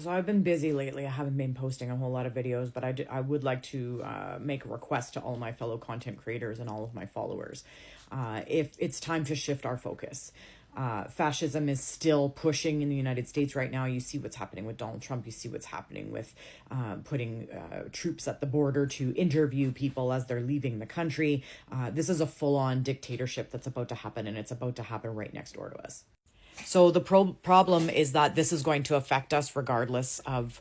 So I've been busy lately. I haven't been posting a whole lot of videos, but I would like to make a request to all my fellow content creators and all of my followers. If it's time to shift our focus. Fascism is still pushing in the United States right now. You see what's happening with Donald Trump. You see what's happening with putting troops at the border to interview people as they're leaving the country. This is a full-on dictatorship that's about to happen, and it's about to happen right next door to us. So the problem is that this is going to affect us regardless of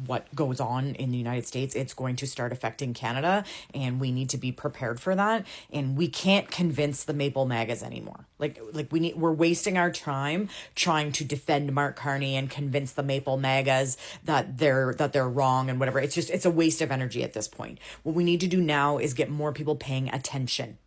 what goes on in the United States. It's going to start affecting Canada, and we need to be prepared for that. And we can't convince the Maple MAGAs anymore. We're wasting our time trying to defend Mark Carney and convince the Maple MAGAs that they're wrong and whatever. It's a waste of energy at this point. What we need to do now is get more people paying attention.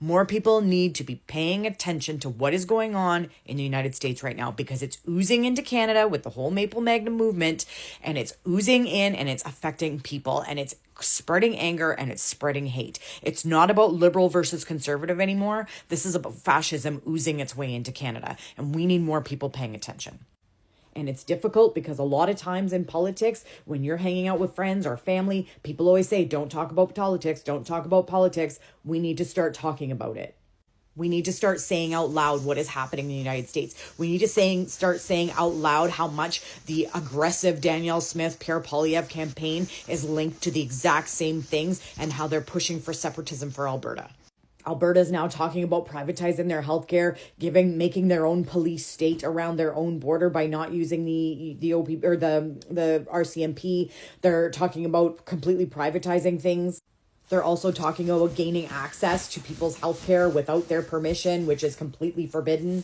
More people need to be paying attention to what is going on in the United States right now, because it's oozing into Canada with the whole Maple MAGA movement, and it's oozing in and it's affecting people, and it's spreading anger and it's spreading hate. It's not about liberal versus conservative anymore. This is about fascism oozing its way into Canada, and we need more people paying attention. And it's difficult because a lot of times in politics, when you're hanging out with friends or family, people always say, don't talk about politics, don't talk about politics. We need to start talking about it. We need to start saying out loud what is happening in the United States. We need to start saying out loud how much the aggressive Danielle Smith, Pierre Poilievre campaign is linked to the exact same things, and how they're pushing for separatism for Alberta. Alberta is now talking about privatizing their healthcare, making their own police state around their own border by not using the OP or the RCMP. They're talking about completely privatizing things. They're also talking about gaining access to people's healthcare without their permission, which is completely forbidden.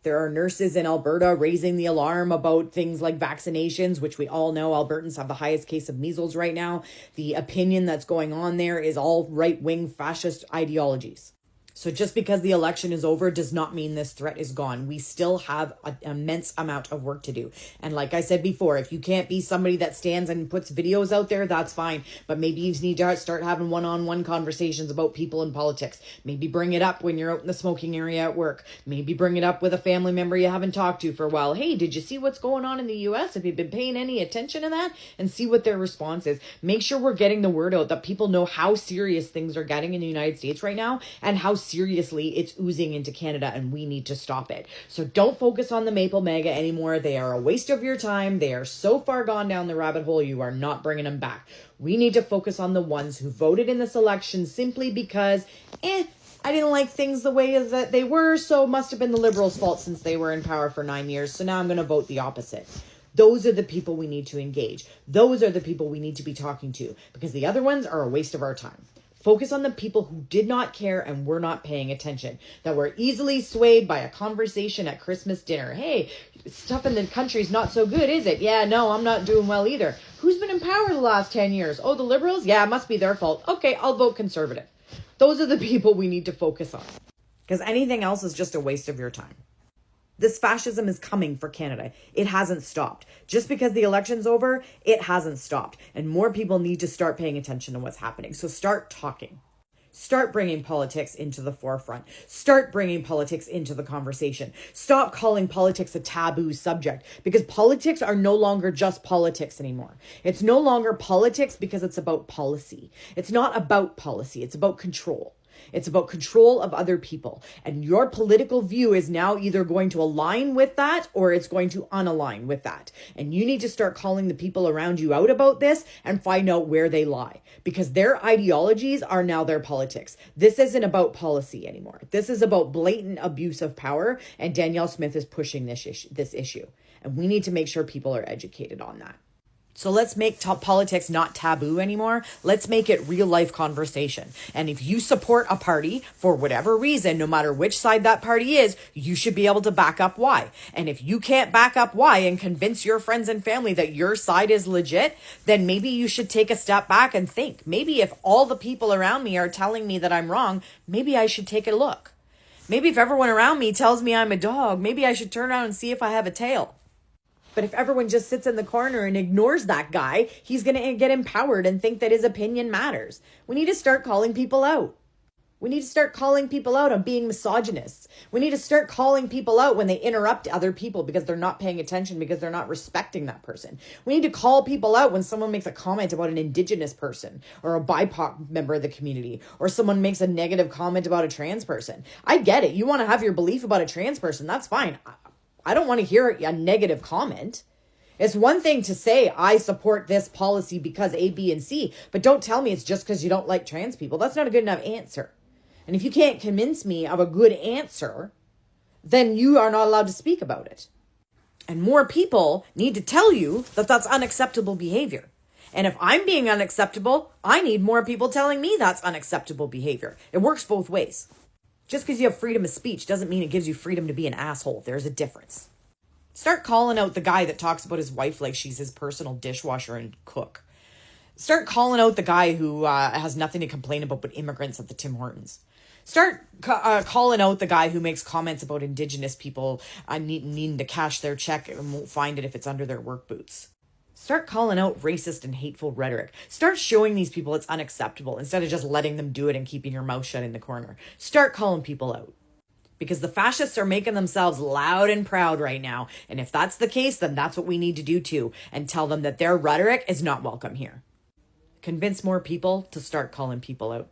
There are nurses in Alberta raising the alarm about things like vaccinations, which we all know Albertans have the highest case of measles right now. The opinion that's going on there is all right-wing fascist ideologies. So just because the election is over does not mean this threat is gone. We still have an immense amount of work to do. And like I said before, if you can't be somebody that stands and puts videos out there, that's fine. But maybe you need to start having one-on-one conversations about people in politics. Maybe bring it up when you're out in the smoking area at work. Maybe bring it up with a family member you haven't talked to for a while. Hey, did you see what's going on in the US? Have you been paying any attention to that? And see what their response is. Make sure we're getting the word out, that people know how serious things are getting in the United States right now, and how seriously it's oozing into Canada, and we need to stop it. So don't focus on the Maple MAGA anymore. They are a waste of your time. They are so far gone down the rabbit hole, you are not bringing them back. We need to focus on the ones who voted in this election simply because, I didn't like things the way that they were, so it must have been the Liberals' fault since they were in power for 9 years, so now I'm going to vote the opposite. Those are the people we need to engage. Those are the people we need to be talking to, because the other ones are a waste of our time. Focus on the people who did not care and were not paying attention, that were easily swayed by a conversation at Christmas dinner. Hey, stuff in the country's not so good, is it? Yeah, no, I'm not doing well either. Who's been in power the last 10 years? Oh, the Liberals? Yeah, it must be their fault. Okay, I'll vote Conservative. Those are the people we need to focus on, because anything else is just a waste of your time. This fascism is coming for Canada. It hasn't stopped. Just because the election's over, it hasn't stopped. And more people need to start paying attention to what's happening. So start talking. Start bringing politics into the forefront. Start bringing politics into the conversation. Stop calling politics a taboo subject, because politics are no longer just politics anymore. It's no longer politics because it's about policy. It's not about policy. It's about control. It's about control of other people. And your political view is now either going to align with that or it's going to unalign with that. And you need to start calling the people around you out about this and find out where they lie, because their ideologies are now their politics. This isn't about policy anymore. This is about blatant abuse of power. And Danielle Smith is pushing this issue. And we need to make sure people are educated on that. So let's make politics not taboo anymore. Let's make it real life conversation. And if you support a party for whatever reason, no matter which side that party is, you should be able to back up why. And if you can't back up why and convince your friends and family that your side is legit, then maybe you should take a step back and think, maybe if all the people around me are telling me that I'm wrong, maybe I should take a look. Maybe if everyone around me tells me I'm a dog, maybe I should turn around and see if I have a tail. But if everyone just sits in the corner and ignores that guy, he's going to get empowered and think that his opinion matters. We need to start calling people out. We need to start calling people out on being misogynists. We need to start calling people out when they interrupt other people because they're not paying attention, because they're not respecting that person. We need to call people out when someone makes a comment about an Indigenous person or a BIPOC member of the community, or someone makes a negative comment about a trans person. I get it. You want to have your belief about a trans person. That's fine. I don't want to hear a negative comment. It's one thing to say, I support this policy because A, B, and C, but don't tell me it's just because you don't like trans people. That's not a good enough answer. And if you can't convince me of a good answer, then you are not allowed to speak about it. And more people need to tell you that that's unacceptable behavior. And if I'm being unacceptable, I need more people telling me that's unacceptable behavior. It works both ways. Just because you have freedom of speech doesn't mean it gives you freedom to be an asshole. There's a difference. Start calling out the guy that talks about his wife like she's his personal dishwasher and cook. Start calling out the guy who has nothing to complain about but immigrants at the Tim Hortons. Start calling out the guy who makes comments about Indigenous people needing to cash their check and won't find it if it's under their work boots. Start calling out racist and hateful rhetoric. Start showing these people it's unacceptable instead of just letting them do it and keeping your mouth shut in the corner. Start calling people out. Because the fascists are making themselves loud and proud right now. And if that's the case, then that's what we need to do too. And tell them that their rhetoric is not welcome here. Convince more people to start calling people out.